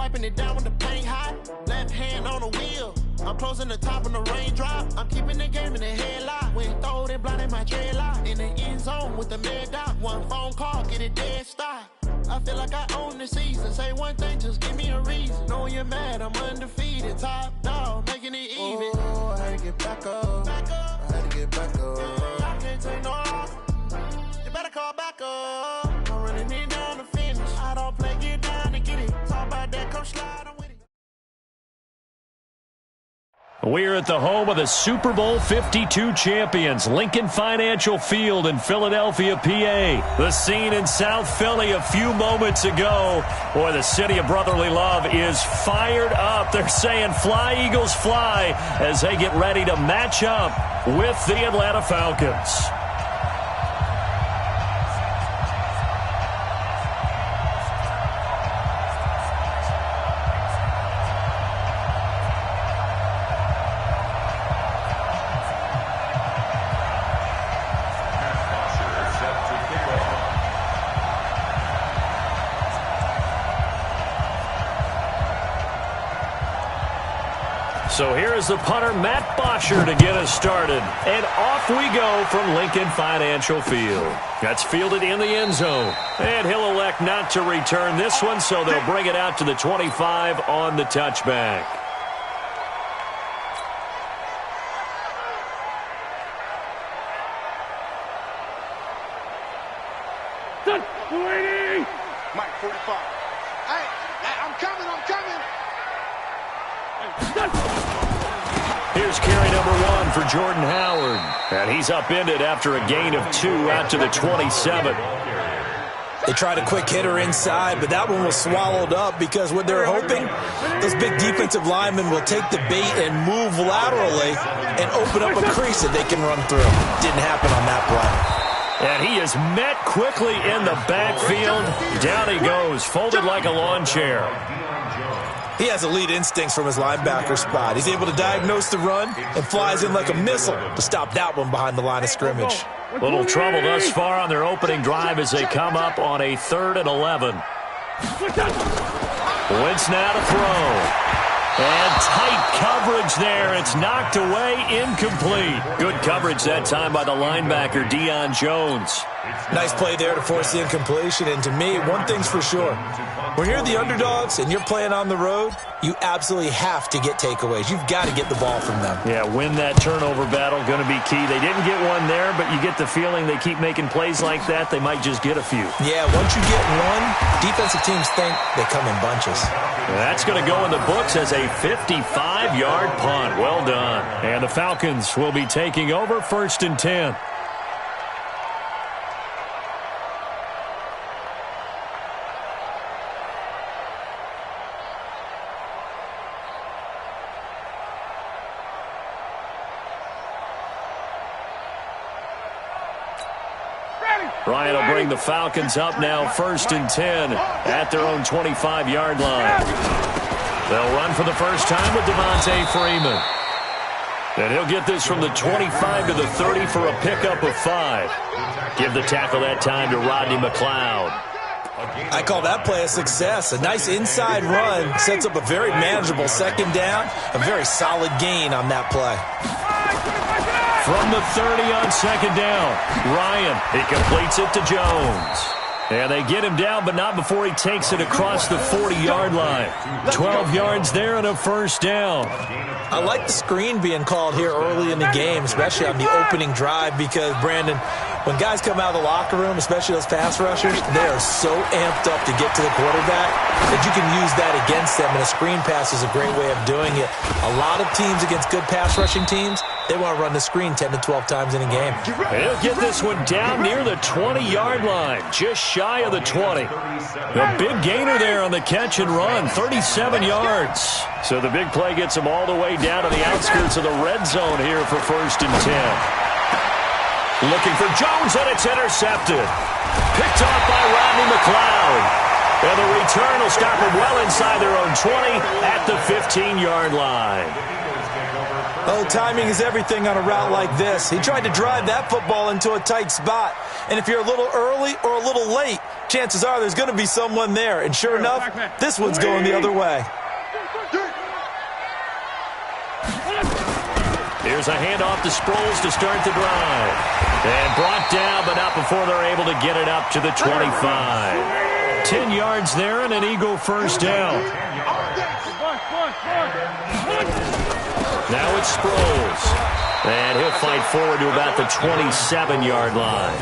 wiping it down when the paint hot. Left hand on the wheel. I'm closing the top on the raindrop. I'm keeping the game in the headlock. When throwed it, blinded my dreadlock. In the end zone with the mad dot. One phone call, get it dead stop. I feel like I own the season. Say one thing, just give me a reason. Know you're mad, I'm undefeated. Top dog, making it even. Oh, I had to get back up. I had to get back up. I can't take no loss. You better call back up. I'm running it down to finish. I don't play, get down to get it. Talk about that, come slide, I'm with it. We're at the home of the Super Bowl 52 champions, Lincoln Financial Field in Philadelphia, PA. The scene in South Philly a few moments ago. Boy, the city of brotherly love is fired up. They're saying, fly, Eagles, fly, as they get ready to match up with the Atlanta Falcons. So here's the punter, Matt Bosher, to get us started. And off we go from Lincoln Financial Field. That's fielded in the end zone. And he'll elect not to return this one, so they'll bring it out to the 25 on the touchback. Waiting! Mike, 45. Hey, I'm coming. Here's carry number 1 for Jordan Howard. And he's upended after a gain of 2 out to the 27. They tried a quick hitter inside, but that one was swallowed up because what they're hoping, those big defensive linemen will take the bait and move laterally and open up a crease that they can run through. Didn't happen on that play. And he is met quickly in the backfield. Down he goes, folded like a lawn chair. He has elite instincts from his linebacker spot. He's able to diagnose the run and flies in like a missile to stop that one behind the line of scrimmage. Little trouble thus far on their opening drive as they come up on a 3rd and 11. Wentz now to throw. And tight coverage there. It's knocked away, incomplete. Good coverage that time by the linebacker, Deion Jones. Nice play there to force the incompletion. And to me, one thing's for sure. When you're the underdogs and you're playing on the road, you absolutely have to get takeaways. You've got to get the ball from them. Yeah, win that turnover battle, going to be key. They didn't get one there, but you get the feeling they keep making plays like that, they might just get a few. Yeah, once you get one, defensive teams think they come in bunches. That's going to go in the books as a 55-yard punt. Well done. And the Falcons will be taking over 1st and 10. Ryan will bring the Falcons up now 1st and 10 at their own 25-yard line. They'll run for the first time with Devontae Freeman. And he'll get this from the 25 to the 30 for a pickup of 5. Give the tackle that time to Rodney McLeod. I call that play a success. A nice inside run sets up a very manageable 2nd down. A very solid gain on that play. From the 30 on 2nd down, Ryan, he completes it to Jones. And they get him down, but not before he takes it across the 40-yard line. 12 yards there and a 1st down. I like the screen being called here early in the game, especially on the opening drive, because, Brandon, when guys come out of the locker room, especially those pass rushers, they are so amped up to get to the quarterback that you can use that against them, and a screen pass is a great way of doing it. A lot of teams against good pass rushing teams, they want to run the screen 10 to 12 times in a game. He'll get this one down near the 20-yard line, just shy of the 20. A big gainer there on the catch and run, 37 yards. So the big play gets him all the way down to the outskirts of the red zone here for 1st and 10. Looking for Jones, and it's intercepted. Picked off by Rodney McLeod. And the return will stop him well inside their own 20 at the 15-yard line. Oh, timing is everything on a route like this. He tried to drive that football into a tight spot. And if you're a little early or a little late, chances are there's going to be someone there. And sure enough, this one's going the other way. Here's a handoff to Sproles to start the drive. And brought down, but not before they're able to get it up to the 25. 10 yards there and an Eagle first down. Now it's Sproles. And he'll fight forward to about the 27-yard line.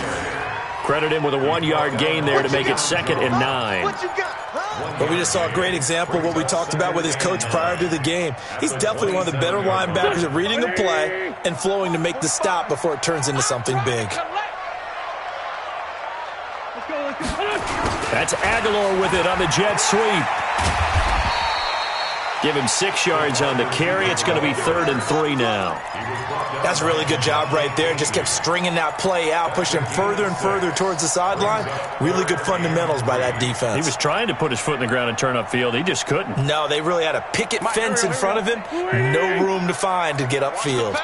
Credit him with a 1-yard gain there to make it 2nd and 9. But we just saw a great example of what we talked about with his coach prior to the game. He's definitely one of the better linebackers at reading a play and flowing to make the stop before it turns into something big. That's Aguilar with it on the jet sweep. Give him 6 yards on the carry. It's going to be 3rd and 3 now. That's a really good job right there. Just kept stringing that play out, pushing him further and further towards the sideline. Really good fundamentals by that defense. He was trying to put his foot in the ground and turn upfield. He just couldn't. No, they really had a picket fence in front of him. No room to find to get upfield.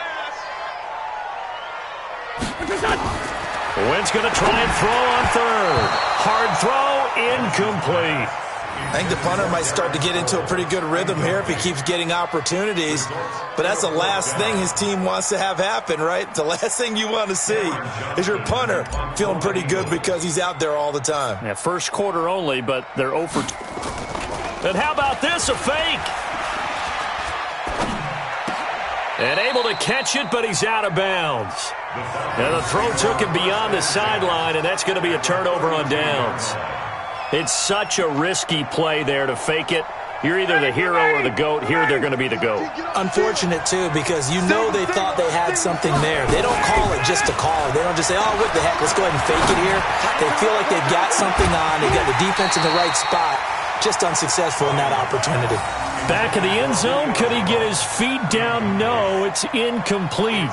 Wynn's going to try and throw on 3rd. Hard throw, incomplete. I think the punter might start to get into a pretty good rhythm here if he keeps getting opportunities. But that's the last thing his team wants to have happen, right? The last thing you want to see is your punter feeling pretty good because he's out there all the time. Yeah, first quarter only, but they're 0 for 2. And how about this, a fake? And able to catch it, but he's out of bounds. Now the throw took him beyond the sideline, and that's going to be a turnover on downs. It's such a risky play there to fake it. You're either the hero or the GOAT. Here they're going to be the GOAT. Unfortunate, too, because you know they thought they had something there. They don't call it just to call it. They don't just say, oh, what the heck, let's go ahead and fake it here. They feel like they've got something on. They've got the defense in the right spot. Just unsuccessful in that opportunity. Back in the end zone, could he get his feet down? No, it's incomplete.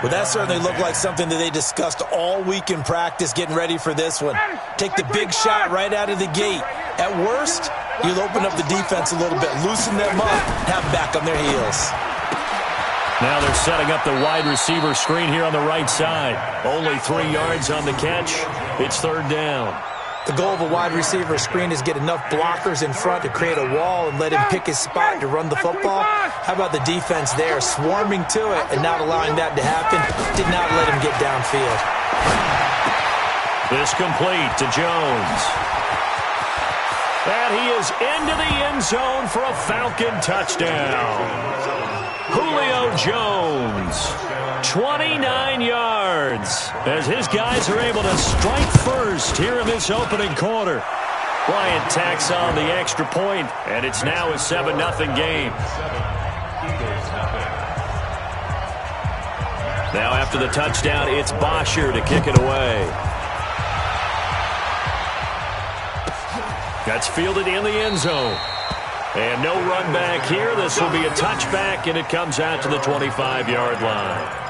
Well, that certainly looked like something that they discussed all week in practice getting ready for this one. Take the big shot right out of the gate. At worst, you'll open up the defense a little bit, loosen them up, have them back on their heels. Now they're setting up the wide receiver screen here on the right side. Only 3 yards on the catch. It's 3rd down. The goal of a wide receiver screen is get enough blockers in front to create a wall and let him pick his spot to run the football. How about the defense there, swarming to it and not allowing that to happen? Did not let him get downfield. This complete to Jones. And he is into the end zone for a Falcon touchdown. Julio Jones, 29 yards, as his guys are able to strike first here in this opening quarter. Bryant tacks on the extra point, and it's now a 7-0 game. Now after the touchdown, it's Bosher to kick it away. That's fielded in the end zone. And no run back here. This will be a touchback, and it comes out to the 25-yard line.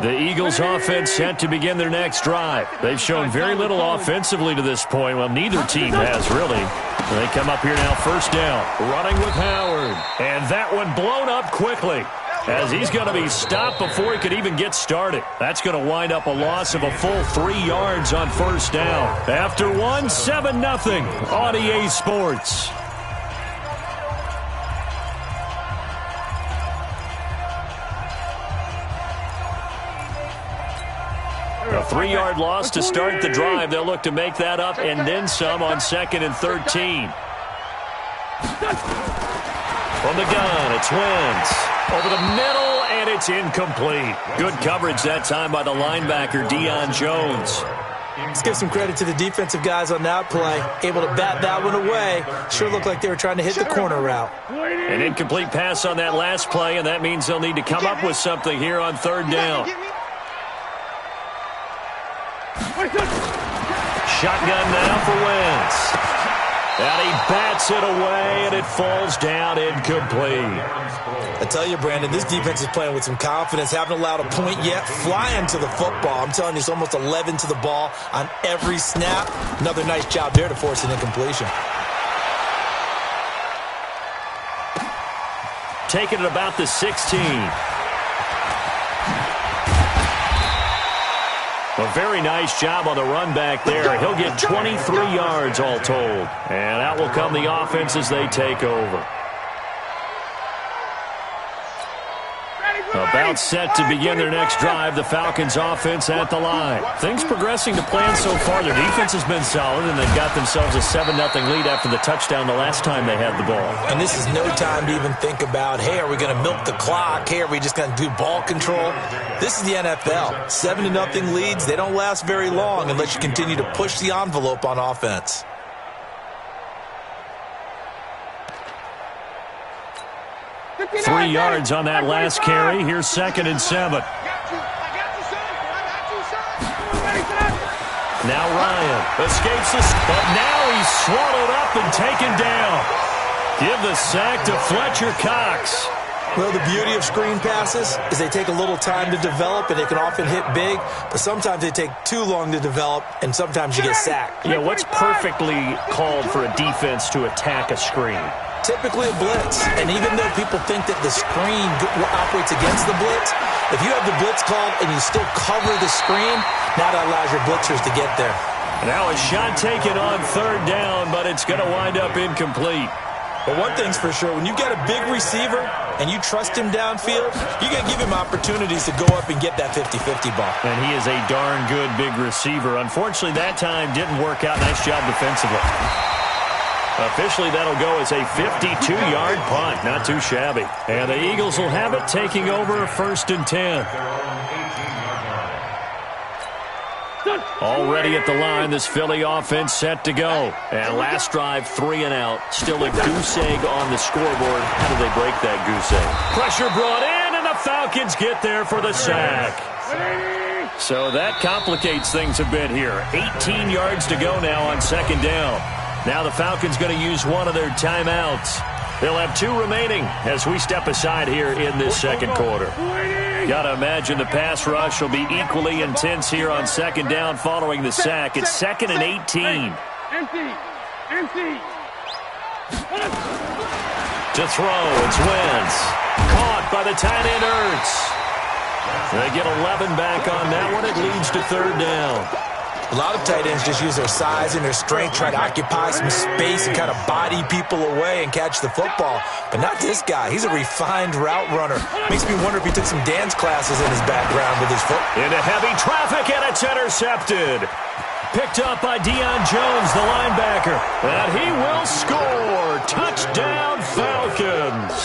The Eagles offense set to begin their next drive. They've shown very little offensively to this point. Well, neither team has, really. They come up here now, 1st down, running with Howard. And that one blown up quickly, as he's going to be stopped before he could even get started. That's going to wind up a loss of a full 3 yards on 1st down. After 7-0 on EA Sports. A 3-yard loss to start the drive. They'll look to make that up and then some on 2nd and 13. From the gun, it's Wentz. Over the middle, and it's incomplete. Good coverage that time by the linebacker, Deion Jones. Let's give some credit to the defensive guys on that play. Able to bat that one away. Sure looked like they were trying to hit the corner route. An incomplete pass on that last play, and that means they'll need to come up with something here on 3rd down. Shotgun now for Wentz. And he bats it away, and it falls down incomplete. I tell you, Brandon, this defense is playing with some confidence. Haven't allowed a point yet. Flying to the football. I'm telling you, it's almost 11 to the ball on every snap. Another nice job there to force an incompletion. taken at about the 16. A very nice job on the run back there. He'll get 23 yards all told. And out will come the offense as they take over. About set to begin their next drive, the Falcons offense at the line. Things progressing to plan so far. Their defense has been solid, and they've got themselves a 7-0 lead after the touchdown the last time they had the ball. And this is no time to even think about, hey, are we going to milk the clock? Hey, are we just going to do ball control? This is the NFL. 7-0 leads, they don't last very long unless you continue to push the envelope on offense. Three yards on that last carry. Here's 2nd and 7. Now Ryan escapes this, but now he's swallowed up and taken down. Give the sack to Fletcher Cox. Well, the beauty of screen passes is they take a little time to develop, and they can often hit big, but sometimes they take too long to develop, and sometimes you get sacked. Yeah, what's perfectly called for a defense to attack a screen? Typically a blitz, and even though people think that the screen operates against the blitz, if you have the blitz called and you still cover the screen, now that allows your blitzers to get there. Now a shot taken on 3rd down, but it's going to wind up incomplete. But one thing's for sure, when you've got a big receiver and you trust him downfield, you got to give him opportunities to go up and get that 50-50 ball. And he is a darn good big receiver. Unfortunately, that time didn't work out. Nice job defensively. Officially, that'll go as a 52-yard punt. Not too shabby. And the Eagles will have it, taking over 1st and 10. Already at the line, this Philly offense set to go. And last drive, 3 and out. Still a goose egg on the scoreboard. How do they break that goose egg? Pressure brought in, and the Falcons get there for the sack. So that complicates things a bit here. 18 yards to go now on 2nd down. Now the Falcons going to use one of their timeouts. They'll have 2 remaining as we step aside here in this 2nd quarter. Got to imagine the pass rush will be equally intense here on 2nd down following the sack. It's 2nd and 18. To throw, it's Wentz. Caught by the tight end Ertz. They get 11 back on that one. It leads to 3rd down. A lot of tight ends just use their size and their strength, try to occupy some space and kind of body people away and catch the football. But not this guy. He's a refined route runner. Makes me wonder if he took some dance classes in his background with his foot. Into heavy traffic, and it's intercepted. Picked up by Deion Jones, the linebacker. And he will score. Touchdown, Falcons.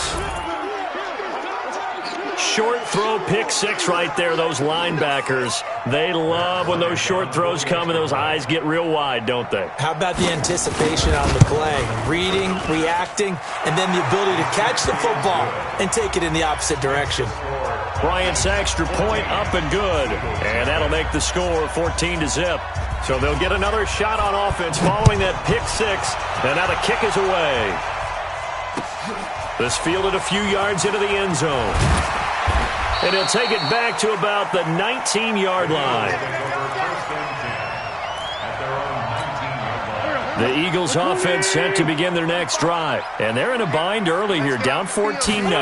Short throw, pick 6 right there. Those linebackers, they love when those short throws come and those eyes get real wide, don't they? How about the anticipation on the play? Reading, reacting, and then the ability to catch the football and take it in the opposite direction. Bryant's extra point up and good. And that'll make the score 14-0. So they'll get another shot on offense following that pick 6. And now the kick is away. This fielded a few yards into the end zone. And he'll take it back to about the 19-yard line. The Eagles offense set to begin their next drive. And they're in a bind early here, down 14-0.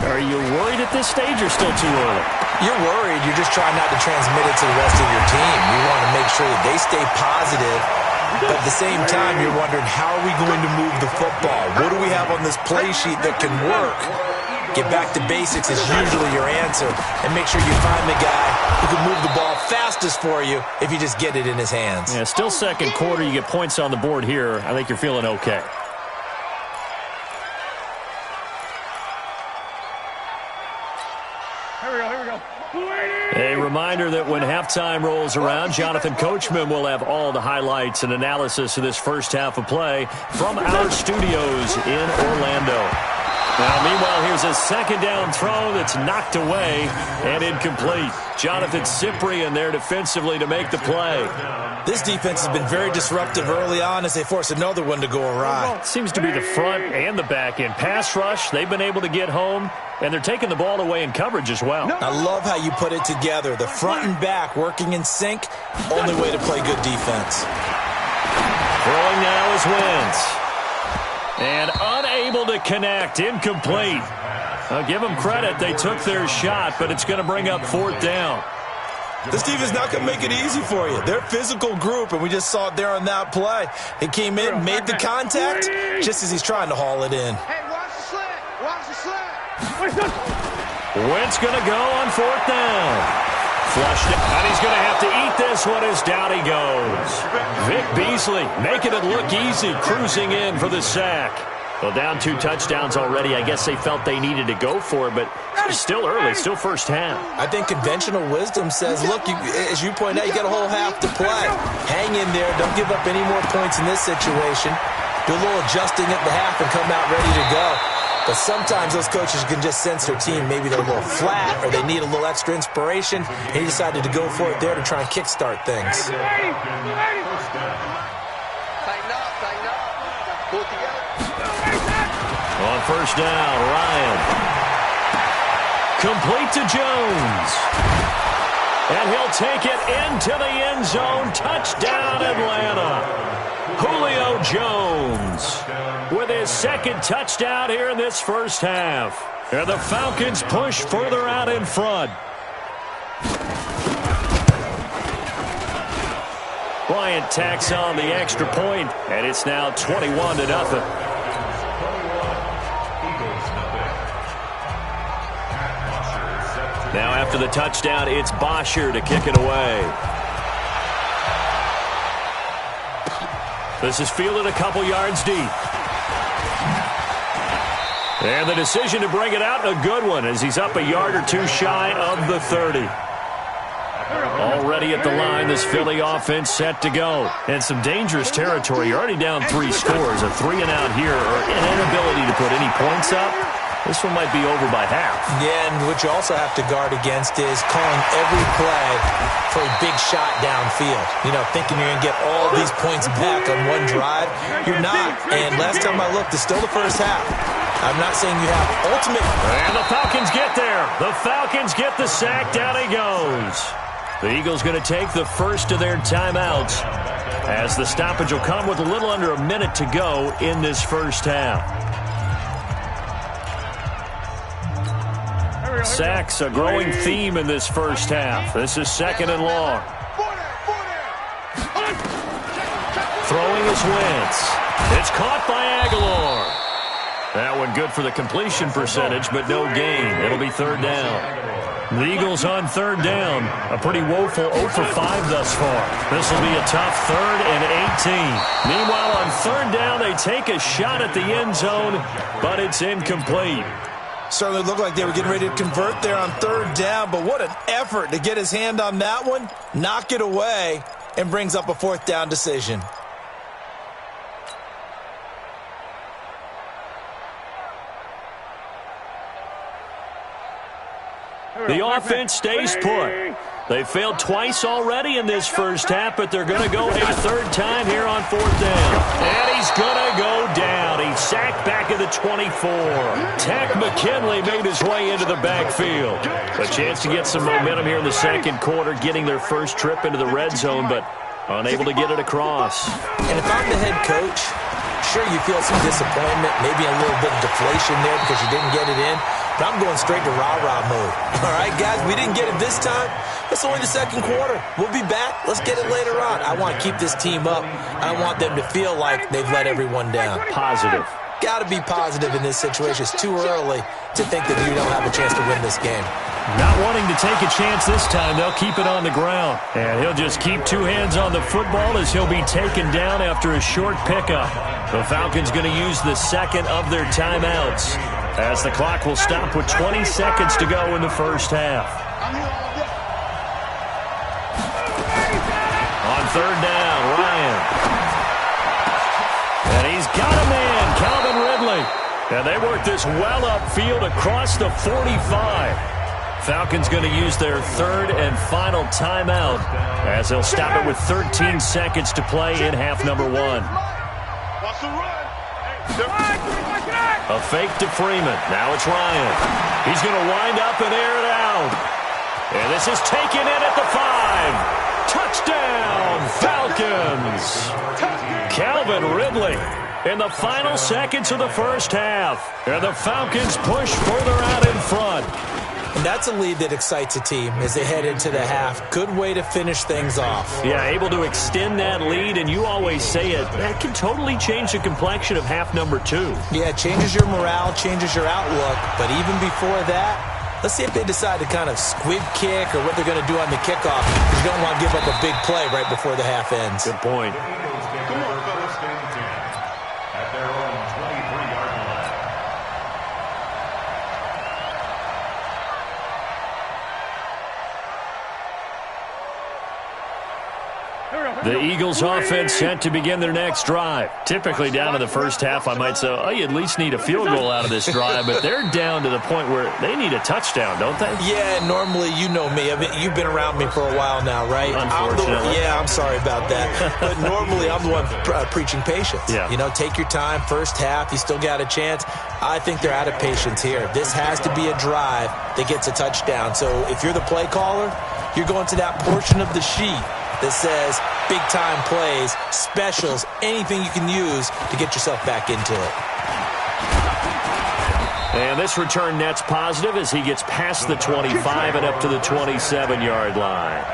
Are you worried at this stage or still too early? You're worried. You're just trying not to transmit it to the rest of your team. You want to make sure that they stay positive. But at the same time, you're wondering, how are we going to move the football? What do we have on this play sheet that can work? Get back to basics is usually your answer. And make sure you find the guy who can move the ball fastest for you if you just get it in his hands. Yeah, still 2nd quarter. You get points on the board here. I think you're feeling okay. Here we go. A reminder that when halftime rolls around, Jonathan Coachman will have all the highlights and analysis of this first half of play from our studios in Orlando. Now, meanwhile, here's a 2nd down throw that's knocked away and incomplete. Jonathan Cyprien there defensively to make the play. This defense has been very disruptive early on as they force another one to go awry. Seems to be the front and the back end. Pass rush, they've been able to get home, and they're taking the ball away in coverage as well. I love how you put it together. The front and back working in sync, only way to play good defense. Throwing now is Wentz. And unable to connect, incomplete. I'll give them credit. They took their shot, but it's going to bring up 4th down. This team is not going to make it easy for you. They're a physical group, and we just saw it there on that play. He came in, made the contact, just as he's trying to haul it in. Hey, watch the slant. Watch the slant. Wentz going to go on 4th down. Flushed it, and he's going to have to eat this one as down he goes. Vic Beasley making it look easy, cruising in for the sack. Well, down 2 touchdowns already. I guess they felt they needed to go for it, but it's still early, still first half. I think conventional wisdom says, look, as you point out, you got a whole half to play. Hang in there. Don't give up any more points in this situation. Do a little adjusting at the half and come out ready to go. But sometimes those coaches can just sense their team. Maybe they're a little flat or they need a little extra inspiration. And he decided to go for it there to try and kickstart things. Tighten up. Pull it together. On 1st down, Ryan. Complete to Jones. And he'll take it into the end zone. Touchdown, Atlanta. Julio Jones with his 2nd touchdown here in this first half. And the Falcons push further out in front. Bryant tacks on the extra point, and it's now 21-0. Now after the touchdown, it's Bosher to kick it away. This is fielded a couple yards deep. And the decision to bring it out, a good one, as he's up a yard or 2 shy of the 30. Already at the line, this Philly offense set to go. And some dangerous territory. You're already down 3 scores. A 3-and-out here, or an inability to put any points up. This one might be over by half. Yeah, and what you also have to guard against is calling every play for a big shot downfield. You know, thinking you're going to get all these points back on one drive. You're not. And last time I looked, it's still the first half. I'm not saying you have ultimate. And the Falcons get there. The Falcons get the sack. Down he goes. The Eagles going to take the first of their timeouts as the stoppage will come with a little under a minute to go in this first half. Sacks, a growing theme in this first half. This is 2nd and long. Throwing is Wentz. It's caught by Aguilar. That one good for the completion percentage, but no gain. It'll be 3rd down. The Eagles on 3rd down. A pretty woeful 0 for 5 thus far. This will be a tough 3rd and 18. Meanwhile, on 3rd down, they take a shot at the end zone, but it's incomplete. Certainly looked like they were getting ready to convert there on 3rd down, but what an effort to get his hand on that one, knock it away, and brings up a 4th down decision. The offense stays put. They failed twice already in this first half, but they're going to go a 3rd time here on 4th down. And he's going to go down. He's sacked back at the 24. Takk McKinley made his way into the backfield. A chance to get some momentum here in the 2nd quarter, getting their first trip into the red zone, but unable to get it across. And if I'm the head coach, sure you feel some disappointment, maybe a little bit of deflation there because you didn't get it in. But I'm going straight to rah-rah mode. All right, guys, we didn't get it this time. It's only the 2nd quarter. We'll be back. Let's get it later on. I want to keep this team up. I want them to feel like they've let everyone down. Positive. Got to be positive in this situation. It's too early to think that you don't have a chance to win this game. Not wanting to take a chance this time, they'll keep it on the ground. And he'll just keep 2 hands on the football as he'll be taken down after a short pickup. The Falcons going to use the 2nd of their timeouts, as the clock will stop with 20 seconds to go in the first half. On 3rd down, Ryan. And he's got a man, Calvin Ridley. And they work this well upfield across the 45. Falcons going to use their 3rd and final timeout, as they'll stop it with 13 seconds to play in half number 1. A fake to Freeman. Now it's Ryan. He's going to wind up and air it out. And this is taken in at the 5. Touchdown, Falcons. Calvin Ridley in the final seconds of the first half. And the Falcons push further out in front. And that's a lead that excites a team as they head into the half. Good way to finish things off. Yeah, able to extend that lead, and you always say it, that can totally change the complexion of half number 2. Yeah, it changes your morale, changes your outlook. But even before that, let's see if they decide to kind of squib kick or what they're going to do on the kickoff. You don't want to give up a big play right before the half ends. Good point. The Eagles offense set to begin their next drive. Typically down in the first half, I might say, oh, you at least need a field goal out of this drive, but they're down to the point where they need a touchdown, don't they? Yeah, normally, you know me. I mean, you've been around me for a while now, right? Unfortunately. I'm sorry about that. But normally, I'm the one preaching patience. Yeah. You know, take your time. First half, you still got a chance. I think they're out of patience here. This has to be a drive that gets a touchdown. So if you're the play caller, you're going to that portion of the sheet that says big-time plays, specials, anything you can use to get yourself back into it. And this return net's positive as he gets past the 25 and up to the 27-yard line.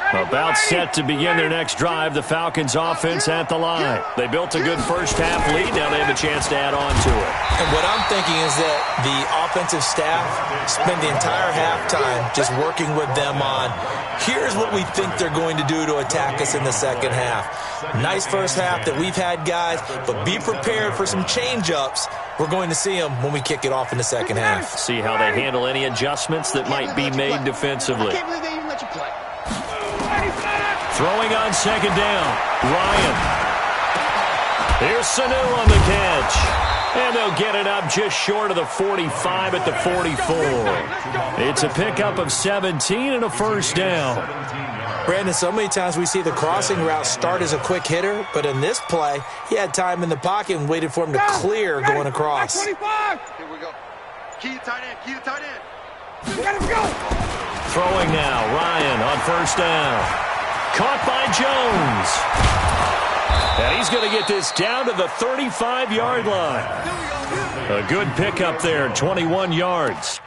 About set to begin their next drive, the Falcons offense at the line. They built a good first half lead. Now they have a chance to add on to it. And what I'm thinking is that the offensive staff spend the entire halftime just working with them on, here's what we think they're going to do to attack us in the second half. Nice first half that we've had, guys, but be prepared for some change-ups. We're going to see them when we kick it off in the second half. See how they handle any adjustments that might be made defensively. I can't believe they even let you play. Throwing on second down, Ryan. Here's Sanu on the catch. And they'll get it up just short of the 45 at the 44. It's a pickup of 17 and a first down. Brandon, so many times we see the crossing route start as a quick hitter, but in this play, he had time in the pocket and waited for him to clear going across. Here we go. Key tight end, key tight end. Let him go. Throwing now, Ryan on first down. Caught by Jones. And he's going to get this down to the 35-yard line. A good pickup there, 21 yards.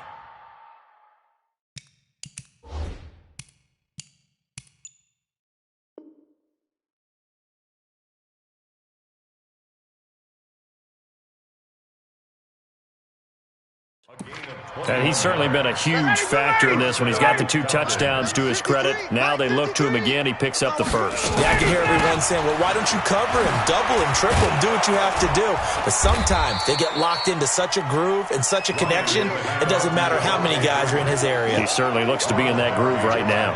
And he's certainly been a huge factor in this when he's got the 2 touchdowns to his credit. Now they look to him again. He picks up the first. Yeah, I can hear everyone saying, well, why don't you cover him, double him, triple him, do what you have to do. But sometimes they get locked into such a groove and such a connection, it doesn't matter how many guys are in his area. He certainly looks to be in that groove right now.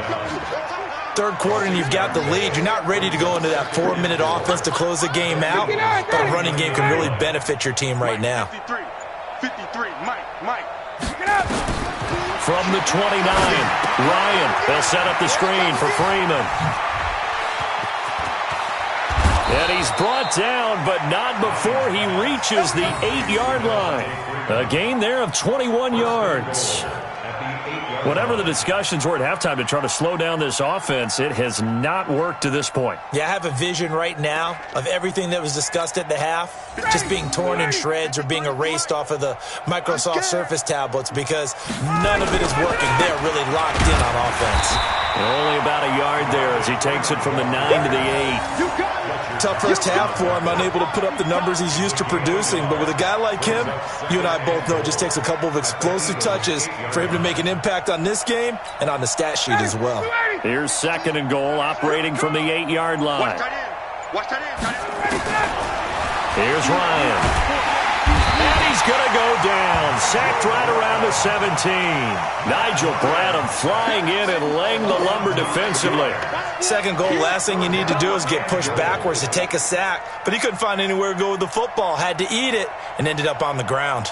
Third quarter and you've got the lead. You're not ready to go into that 4-minute offense to close the game out, but a running game can really benefit your team right now. 53, Mike. From the 29, Ryan. They'll set up the screen for Freeman. And he's brought down, but not before he reaches the 8-yard line. A gain there of 21 yards. Whatever the discussions were at halftime to try to slow down this offense, it has not worked to this point. Yeah, I have a vision right now of everything that was discussed at the half just being torn in shreds or being erased off of the Microsoft Surface tablets because none of it is working. They're really locked in on offense. And only about a yard there as he takes it from the 9 to the 8. Tough first half for him, unable to put up the numbers he's used to producing. But with a guy like him, you and I both know it just takes a couple of explosive touches for him to make an impact on this game and on the stat sheet as well. Here's second and goal, operating from the 8-yard line. Watch tight end. Here's Ryan. And he's going to go down. Sacked right around the 17. Nigel Bradham flying in and laying the lumber defensively. Second goal, last thing you need to do is get pushed backwards to take a sack. But he couldn't find anywhere to go with the football. Had to eat it and ended up on the ground.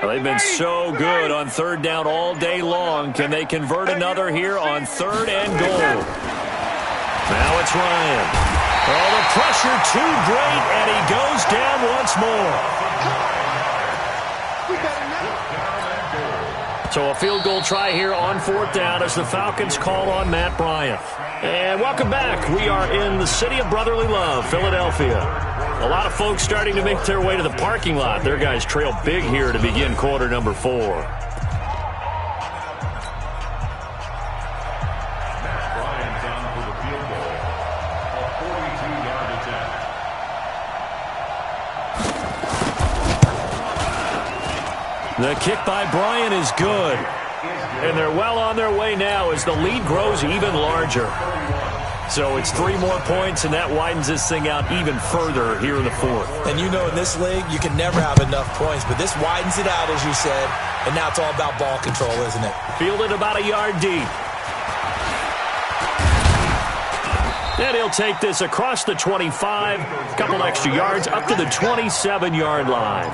Well, they've been so good on third down all day long. Can they convert another here on third and goal? Now it's Ryan. Oh, the pressure too great, and he goes down once more. So a field goal try here on 4th down as the Falcons call on Matt Bryant. And welcome back. We are in the city of brotherly love, Philadelphia. A lot of folks starting to make their way to the parking lot. Their guys trail big here to begin quarter number 4. The kick by Bryant is good. And they're well on their way now as the lead grows even larger. So it's 3 more points, and that widens this thing out even further here in the 4th. And you know in this league, you can never have enough points, but this widens it out, as you said, and now it's all about ball control, isn't it? Fielded about a yard deep. And he'll take this across the 25, a couple extra yards, up to the 27-yard line.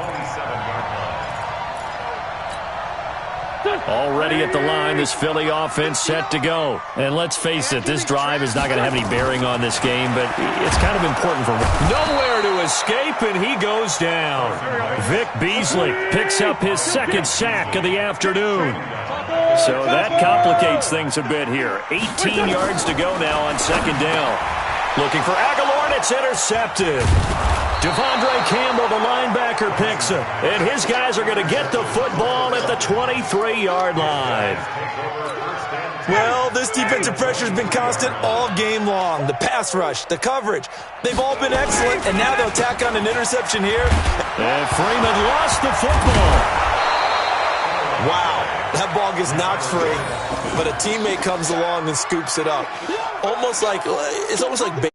Already at the line, this Philly offense set to go. And let's face it, this drive is not going to have any bearing on this game, but it's kind of important for nowhere to escape, and he goes down. Vic Beasley picks up his 2nd sack of the afternoon. So that complicates things a bit here. 18 yards to go now on 2nd down. Looking for Aguilar, and it's intercepted. Devondre Campbell, the linebacker, picks it. And his guys are going to get the football at the 23-yard line. Well, this defensive pressure has been constant all game long. The pass rush, the coverage, they've all been excellent, and now they'll tack on an interception here. And Freeman lost the football. Wow, that ball gets knocked free, but a teammate comes along and scoops it up. It's almost like